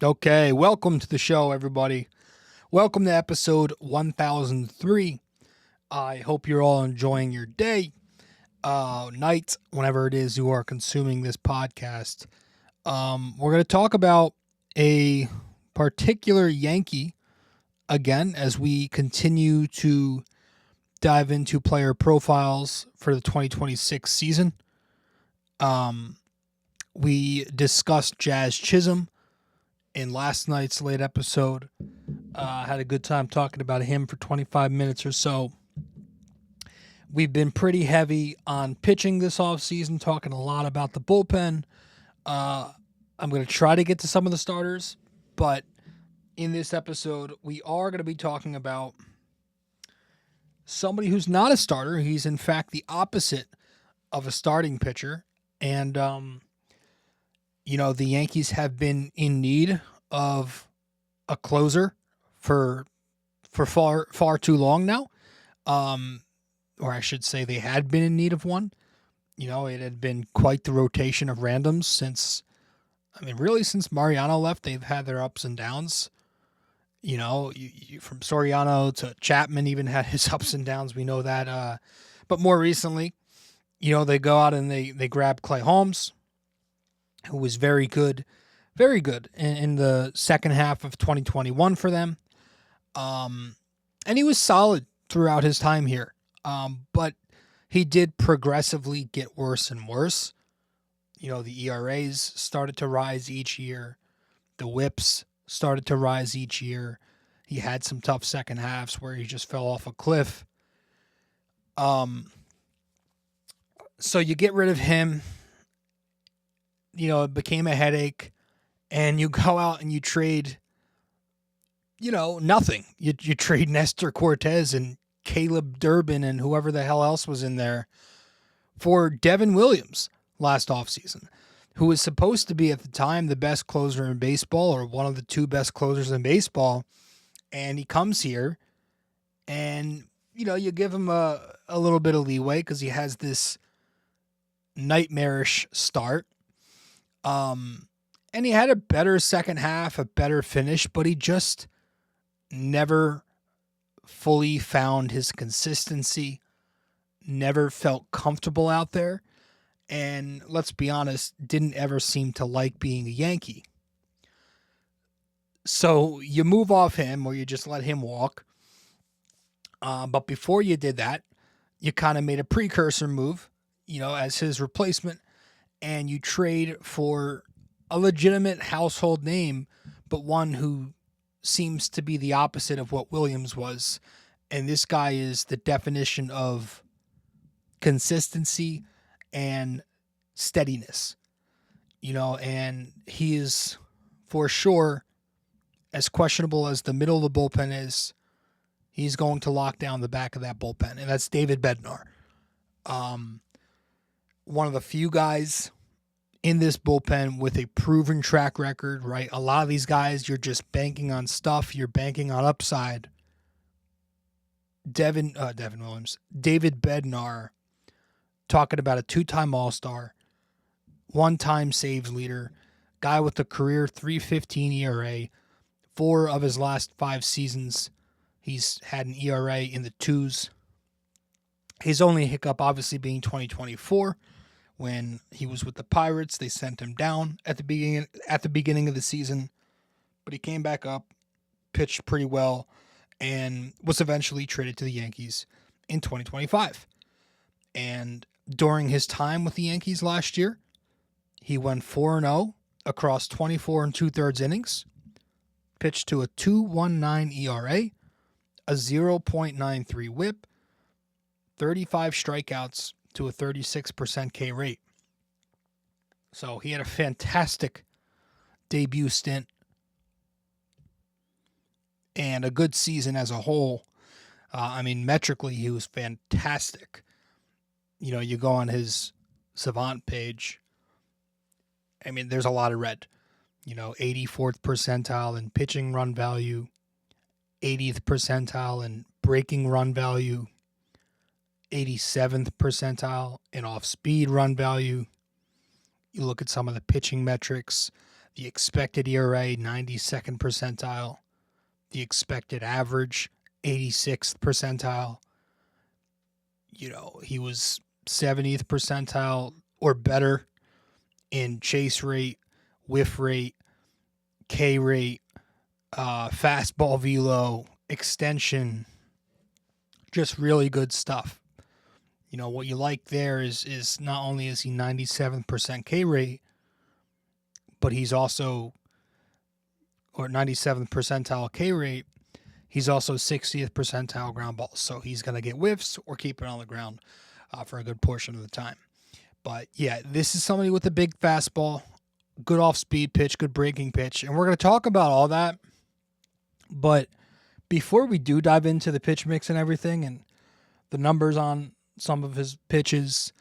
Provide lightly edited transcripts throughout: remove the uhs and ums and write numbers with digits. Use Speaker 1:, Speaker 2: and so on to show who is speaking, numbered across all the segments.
Speaker 1: Okay, welcome to the show, everybody. Welcome to episode 1003. I hope you're all enjoying your day, night, whenever it is you are consuming this podcast. We're going to talk about a particular Yankee again as we continue to dive into player profiles for the 2026 season. We discussed Jazz Chisholm in last night's late episode. Had a good time talking about him for 25 minutes or so. We've been pretty heavy on pitching this offseason, talking a lot about the bullpen. I'm going to try to get to some of the starters, but in this episode, we are going to be talking about somebody who's not a starter. He's, in fact, the opposite of a starting pitcher. And, the Yankees have been in need of a closer for far too long now. Or I should say they had been in need of one. It had been quite the rotation of randoms since Mariano left. They've had their ups and downs. From Soriano to Chapman even had his ups and downs. We know that. But more recently, they go out and they grab Clay Holmes, who was very good in the second half of 2021 for them. And he was solid throughout his time here. But he did progressively get worse and worse. The ERAs started to rise each year. The whips started to rise each year. He had some tough second halves where he just fell off a cliff. So you get rid of him. It became a headache. And you go out and you trade, nothing. You trade Nestor Cortez and Caleb Durbin and whoever the hell else was in there for Devin Williams last offseason, who was supposed to be at the time the best closer in baseball or one of the two best closers in baseball. And he comes here and, you give him a little bit of leeway because he has this nightmarish start. And he had a better second half, a better finish, but he just never fully found his consistency, never felt comfortable out there, and let's be honest, didn't ever seem to like being a Yankee. So you move off him or you just let him walk. But before you did that, you kind of made a precursor move, as his replacement, and you trade for a legitimate household name, but one who seems to be the opposite of what Williams was. And this guy is the definition of consistency and steadiness, and he is for sure, as questionable as the middle of the bullpen is, he's going to lock down the back of that bullpen. And that's David Bednar. One of the few guys in this bullpen with a proven track record, right? A lot of these guys, you're just banking on stuff. You're banking on upside. David Bednar, talking about a two-time All-Star, one-time saves leader, guy with a career .315 ERA. 4 of his last 5 seasons, he's had an ERA in the 2s. His only hiccup, obviously, being 2024. When he was with the Pirates, they sent him down at the beginning of the season, but he came back up, pitched pretty well, and was eventually traded to the Yankees in 2025. And during his time with the Yankees last year, he went 4-0 across 24 2/3 innings, pitched to a 2.19 ERA, a 0.93 WHIP, 35 strikeouts to a 36% K rate. So he had a fantastic debut stint and a good season as a whole. Metrically, he was fantastic. You go on his Savant page. There's a lot of red. 84th percentile in pitching run value, 80th percentile in breaking run value, 87th percentile in off-speed run value. You look at some of the pitching metrics. The expected ERA, 92nd percentile. The expected average, 86th percentile. He was 70th percentile or better in chase rate, whiff rate, K rate, fastball velo, extension, just really good stuff. What you like there is not only is he 97% K rate, but he's also, or 97th percentile K rate, he's also 60th percentile ground balls. So he's going to get whiffs or keep it on the ground for a good portion of the time. But yeah, this is somebody with a big fastball, good off-speed pitch, good breaking pitch. And we're going to talk about all that. But before we do dive into the pitch mix and everything and the numbers on some of his pitches,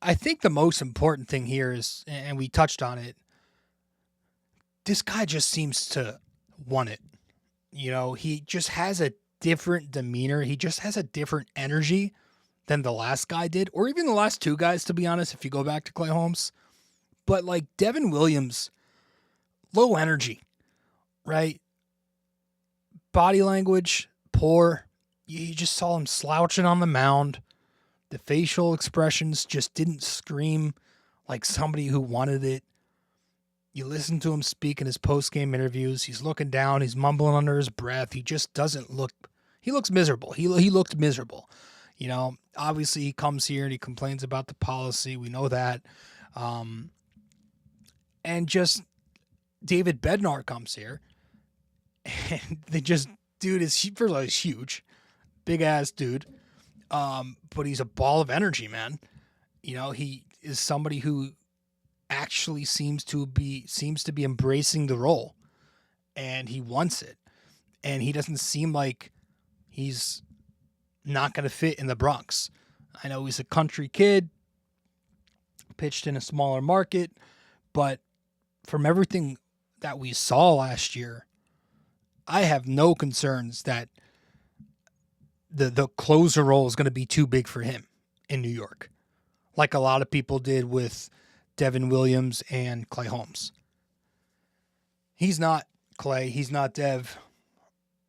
Speaker 1: I think the most important thing here is, and we touched on it, this guy just seems to want it. He just has a different demeanor. He just has a different energy than the last guy did, or even the last two guys, to be honest, if you go back to Clay Holmes. But like Devin Williams, low energy, right? Body language, poor. You just saw him slouching on the mound. The facial expressions just didn't scream like somebody who wanted it. You listen to him speak in his post-game interviews. He's looking down. He's mumbling under his breath. He just doesn't look... He looks miserable. He looked miserable. Obviously he comes here and he complains about the policy. We know that. And just David Bednar comes here. And they just... Dude is... First of all, he's huge. Big-ass dude. But he's a ball of energy, man. He is somebody who actually seems to be embracing the role, and he wants it, and he doesn't seem like he's not going to fit in the Bronx. I know he's a country kid, pitched in a smaller market, but from everything that we saw last year, I have no concerns that the closer role is going to be too big for him in New York, like a lot of people did with Devin Williams and Clay Holmes. He's not Clay. He's not Dev.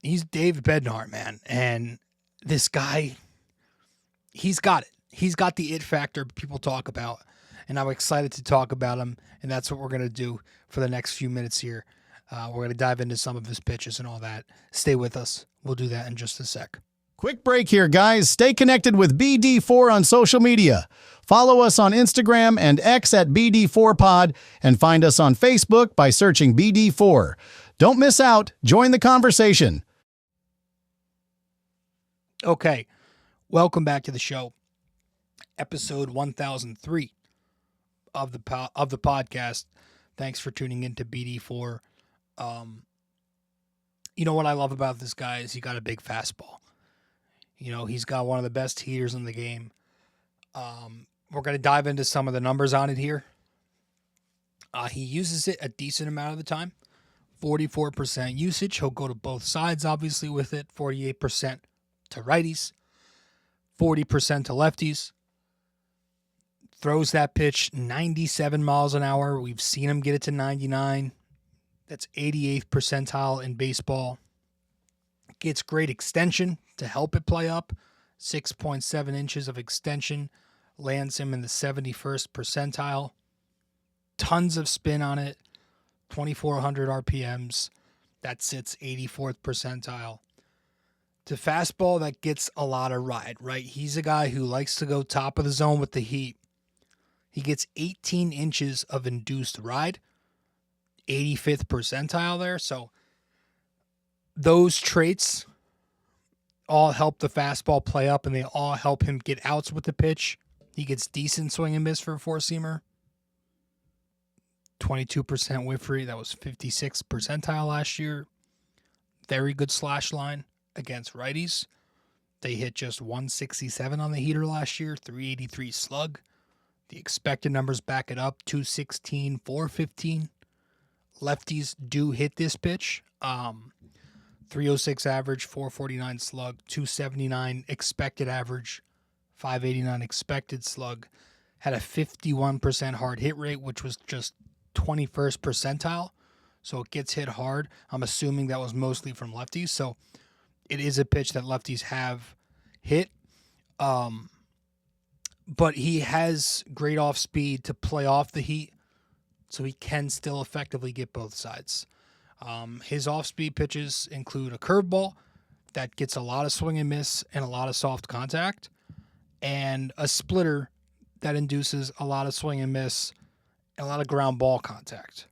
Speaker 1: He's David Bednar, man. And this guy, he's got it. He's got the it factor people talk about. And I'm excited to talk about him. And that's what we're going to do for the next few minutes here. We're going to dive into some of his pitches and all that. Stay with us. We'll do that in just a sec.
Speaker 2: Quick break here, guys. Stay connected with BD4 on social media. Follow us on Instagram and X at BD4Pod, and find us on Facebook by searching BD4. Don't miss out. Join the conversation.
Speaker 1: Okay, welcome back to the show. Episode 1003 of the podcast. Thanks for tuning in to BD4. You know what I love about this guy is he got a big fastball. He's got one of the best heaters in the game. We're going to dive into some of the numbers on it here. He uses it a decent amount of the time. 44% usage. He'll go to both sides, obviously, with it. 48% to righties. 40% to lefties. Throws that pitch 97 miles an hour. We've seen him get it to 99. That's 88th percentile in baseball. Gets great extension to help it play up. 6.7 inches of extension lands him in the 71st percentile. Tons of spin on it. 2,400 RPMs. That sits 84th percentile. To fastball, that gets a lot of ride, right? He's a guy who likes to go top of the zone with the heat. He gets 18 inches of induced ride. 85th percentile there. So those traits all help the fastball play up, and they all help him get outs with the pitch. He gets decent swing and miss for a four-seamer. 22% whiff rate. That was 56th percentile last year. Very good slash line against righties. They hit just 167 on the heater last year, 383 slug. The expected numbers back it up, 216, 415. Lefties do hit this pitch. 306 average, 449 slug, 279 expected average, 589 expected slug. Had a 51% hard hit rate, which was just 21st percentile, so it gets hit hard. I'm assuming that was mostly from lefties, so it is a pitch that lefties have hit. But he has great off speed to play off the heat, so he can still effectively get both sides. His off speed pitches include a curveball that gets a lot of swing and miss and a lot of soft contact, and a splitter that induces a lot of swing and miss and a lot of ground ball contact.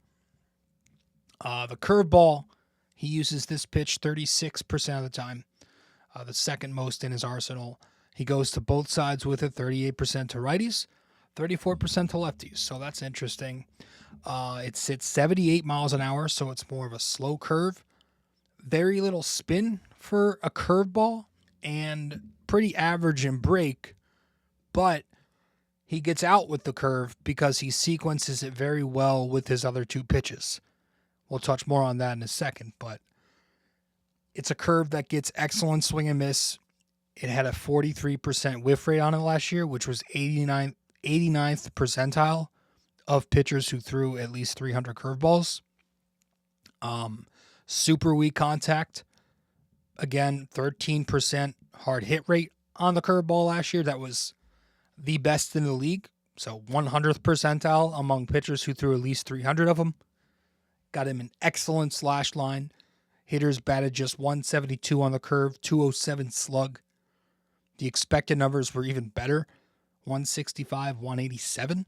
Speaker 1: The curveball, he uses this pitch 36% of the time, the second most in his arsenal. He goes to both sides with it, 38% to righties, 34% to lefties. So that's interesting. It sits 78 miles an hour, so it's more of a slow curve. Very little spin for a curveball and pretty average in break, but he gets out with the curve because he sequences it very well with his other two pitches. We'll touch more on that in a second, but it's a curve that gets excellent swing and miss. It had a 43% whiff rate on it last year, which was 89th percentile of pitchers who threw at least 300 curveballs. Super weak contact. Again, 13% hard hit rate on the curveball last year. That was the best in the league. So 100th percentile among pitchers who threw at least 300 of them. Got him an excellent slash line. Hitters batted just 172 on the curve, 207 slug. The expected numbers were even better, 165, 187.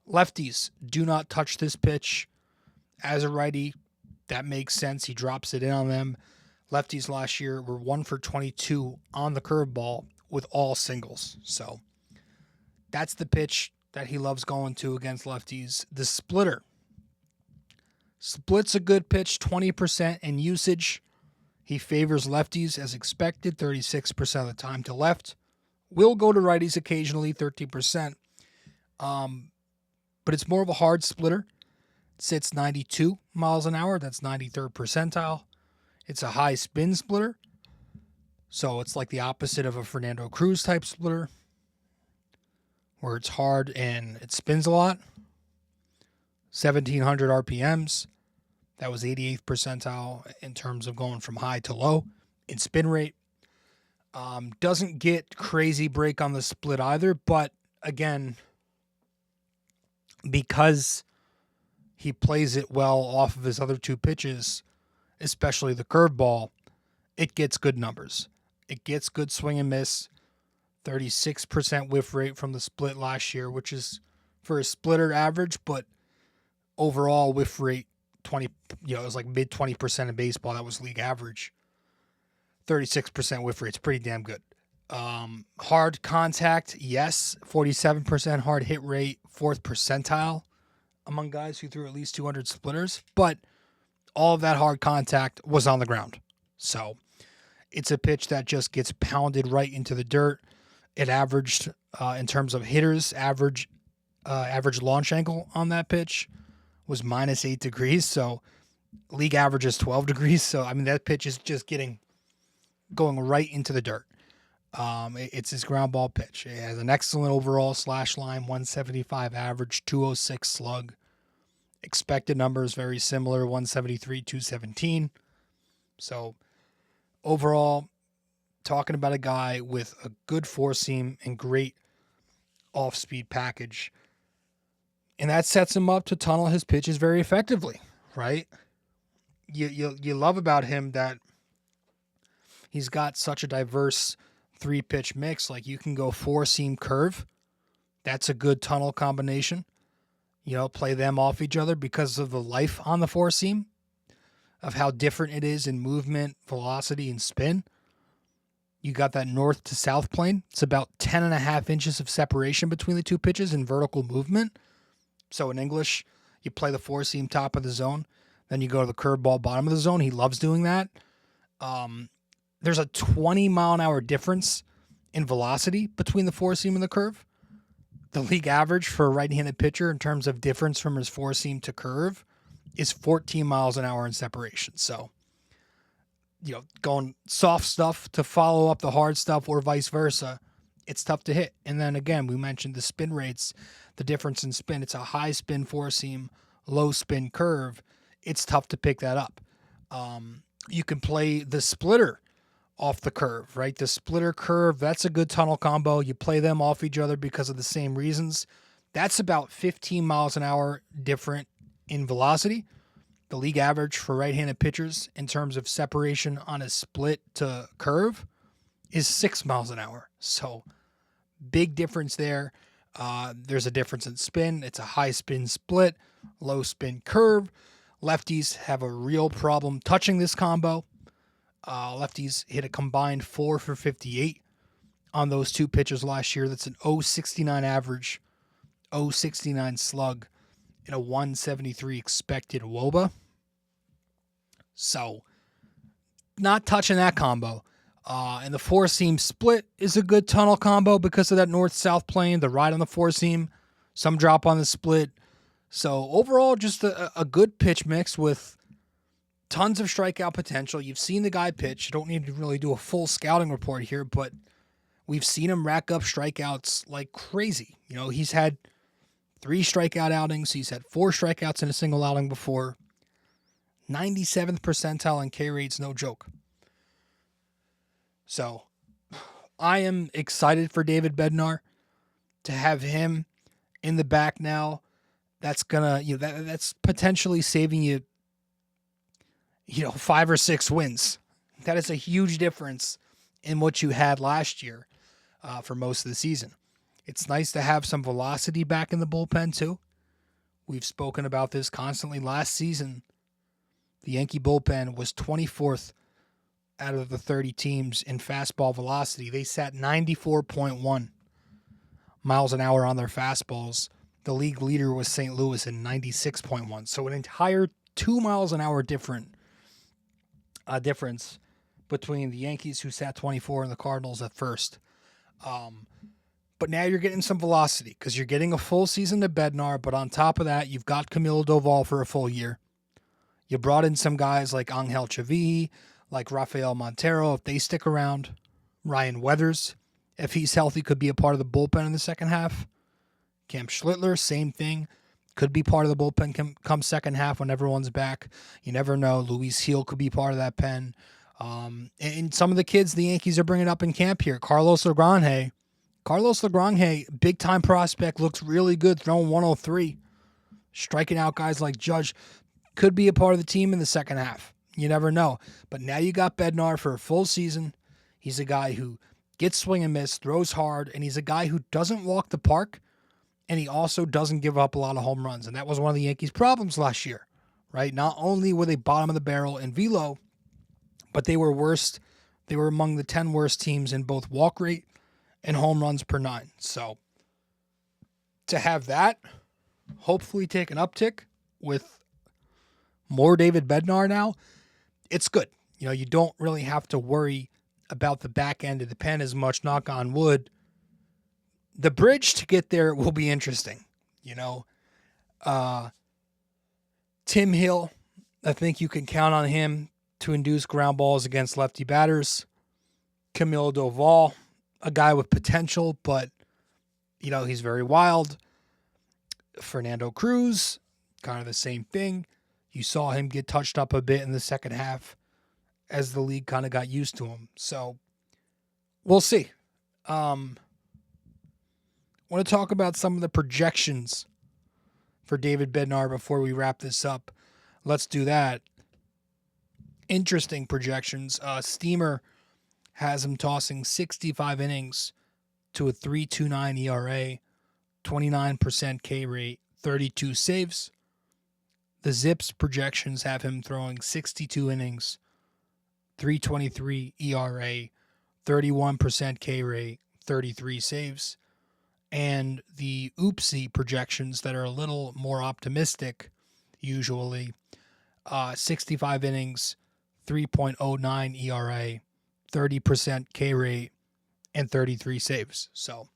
Speaker 1: Lefties do not touch this pitch. As a righty, that makes sense. He drops it in on them. Lefties last year were 1 for 22 on the curveball with all singles. So that's the pitch that he loves going to against lefties. The splitter. Split's a good pitch, 20% in usage. He favors lefties as expected, 36% of the time to left. Will go to righties occasionally, 13%. But it's more of a hard splitter. It sits 92 miles an hour. That's 93rd percentile. It's a high spin splitter. So it's like the opposite of a Fernando Cruz type splitter, where it's hard and it spins a lot. 1,700 RPMs. That was 88th percentile in terms of going from high to low in spin rate. Doesn't get crazy break on the split either, but again, because he plays it well off of his other two pitches, especially the curveball, it gets good numbers. It gets good swing and miss. 36% whiff rate from the split last year, which is for a splitter average, but overall whiff rate 20, it was like mid 20% in baseball. That was league average. 36% whiff rate's pretty damn good. Hard contact, yes, 47% hard hit rate, 4th percentile among guys who threw at least 200 splitters, but all of that hard contact was on the ground. So it's a pitch that just gets pounded right into the dirt. It averaged, in terms of hitters, average launch angle on that pitch was minus 8 degrees. So league average is 12 degrees. So, I mean, that pitch is just going right into the dirt. It's his ground ball pitch. It has an excellent overall slash line, 175 average, 206 slug. Expected numbers very similar, 173, 217. So overall, talking about a guy with a good four seam and great off-speed package. And that sets him up to tunnel his pitches very effectively, right? You love about him that he's got such a diverse three-pitch mix. Like, you can go four-seam curve. That's a good tunnel combination. Play them off each other because of the life on the four-seam, of how different it is in movement, velocity, and spin. You got that north to south plane. It's about 10.5 inches of separation between the two pitches in vertical movement. So in English, you play the four-seam top of the zone, then you go to the curveball bottom of the zone. He loves doing that. There's a 20-mile-an-hour difference in velocity between the four-seam and the curve. The league average for a right-handed pitcher in terms of difference from his four-seam to curve is 14 miles an hour in separation. So, going soft stuff to follow up the hard stuff or vice versa, it's tough to hit. And then again, we mentioned the spin rates, the difference in spin. It's a high spin four seam, low spin curve. It's tough to pick that up. You can play the splitter off the curve, right? The splitter curve, that's a good tunnel combo. You play them off each other because of the same reasons. That's about 15 miles an hour different in velocity. The league average for right-handed pitchers in terms of separation on a split to curve is 6 miles an hour. So big difference there. There's a difference in spin. It's a high spin split, low spin curve. Lefties have a real problem touching this combo. Lefties hit a combined 4 for 58 on those two pitches last year. That's an 0.69 average, 0.69 slug, and a 173 expected WOBA. So, not touching that combo. And the four seam split is a good tunnel combo because of that north-south plane, the ride on the four seam, some drop on the split. So, overall, just a good pitch mix with tons of strikeout potential. You've seen the guy pitch. You don't need to really do a full scouting report here, but we've seen him rack up strikeouts like crazy. You know, he's had 3 strikeout outings. He's had 4 strikeouts in a single outing before. 97th percentile in K rates, no joke. So, I am excited for David Bednar to have him in the back now. That's gonna, that's potentially saving you, 5 or 6 wins. That is a huge difference in what you had last year for most of the season. It's nice to have some velocity back in the bullpen too. We've spoken about this constantly. Last season, the Yankee bullpen was 24th out of the 30 teams in fastball velocity. They sat 94.1 miles an hour on their fastballs. The league leader was St. Louis in 96.1. So an entire 2 miles an hour difference between the Yankees, who sat 24, and the Cardinals at first. But now you're getting some velocity because you're getting a full season to Bednar, but on top of that, you've got Camilo Doval for a full year. You brought in some guys like Angel Chavi, like Rafael Montero, if they stick around. Ryan Weathers, if he's healthy, could be a part of the bullpen in the second half. Cam Schlittler, same thing. Could be part of the bullpen come second half when everyone's back. You never know. Luis Heel could be part of that pen. And some of the kids the Yankees are bringing up in camp here. Carlos Lagrange, big-time prospect, looks really good, throwing 103. Striking out guys like Judge. Could be a part of the team in the second half. You never know. But now you got Bednar for a full season. He's a guy who gets swing and miss, throws hard, and he's a guy who doesn't walk the park, and he also doesn't give up a lot of home runs. And that was one of the Yankees' problems last year, right? Not only were they bottom of the barrel in velo, but they were worst. They were among the 10 worst teams in both walk rate and home runs per 9. So to have that hopefully take an uptick with more David Bednar now, it's good. You don't really have to worry about the back end of the pen as much, knock on wood. The bridge to get there will be interesting. Tim Hill, I think you can count on him to induce ground balls against lefty batters. Camilo Doval, a guy with potential, but, he's very wild. Fernando Cruz, kind of the same thing. You saw him get touched up a bit in the second half as the league kind of got used to him. So we'll see. Want to talk about some of the projections for David Bednar before we wrap this up. Let's do that. Interesting projections. Steamer has him tossing 65 innings to a 3.29 ERA, 29% K rate, 32 saves. The Zips projections have him throwing 62 innings, 3.23 ERA, 31% K rate, 33 saves. And the Oopsie projections that are a little more optimistic, usually, 65 innings, 3.09 ERA, 30% K rate, and 33 saves. So,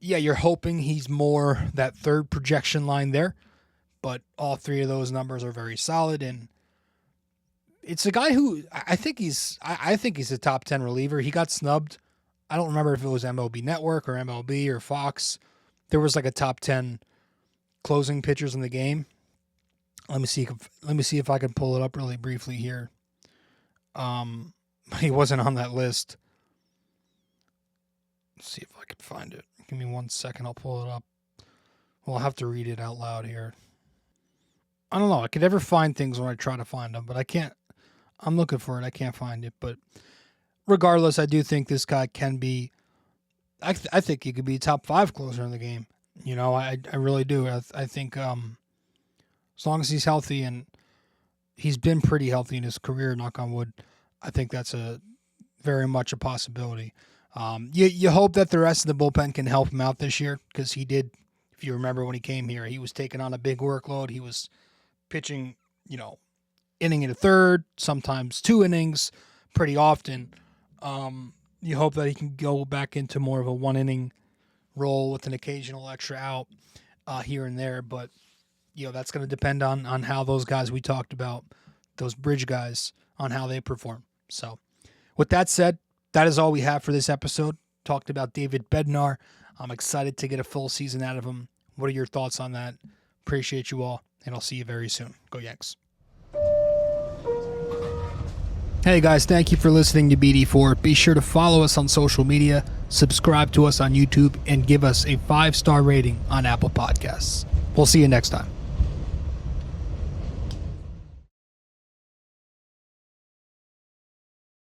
Speaker 1: yeah, you're hoping he's more that third projection line there, but all 3 of those numbers are very solid, and it's a guy who I think he's a top 10 reliever. He got snubbed I don't remember if it was MLB Network or MLB or Fox. There was like a top 10 closing pitchers in the game. Let me see if I can pull it up really briefly here. He wasn't on that list. Let's see if I can find it. Give me 1 second. I'll pull it up. Well, I'll have to read it out loud here. I don't know. I could never find things when I try to find them, but I can't. I'm looking for it. I can't find it. But regardless, I do think this guy can be. I think he could be a top 5 closer in the game. You know, I really do. I think as long as he's healthy, and he's been pretty healthy in his career, knock on wood, I think that's a very much a possibility. You hope that the rest of the bullpen can help him out this year, because he did. If you remember when he came here, he was taking on a big workload. He was pitching, inning and a third, sometimes 2 innings, pretty often. You hope that he can go back into more of a 1-inning role with an occasional extra out here and there. But, that's going to depend on how those guys we talked about, those bridge guys, on how they perform. So with that said, that is all we have for this episode. Talked about David Bednar. I'm excited to get a full season out of him. What are your thoughts on that? Appreciate you all, and I'll see you very soon. Go Yanks. Hey guys, thank you for listening to BD4. Be sure to follow us on social media, subscribe to us on YouTube, and give us a 5-star rating on Apple Podcasts. We'll see you next time.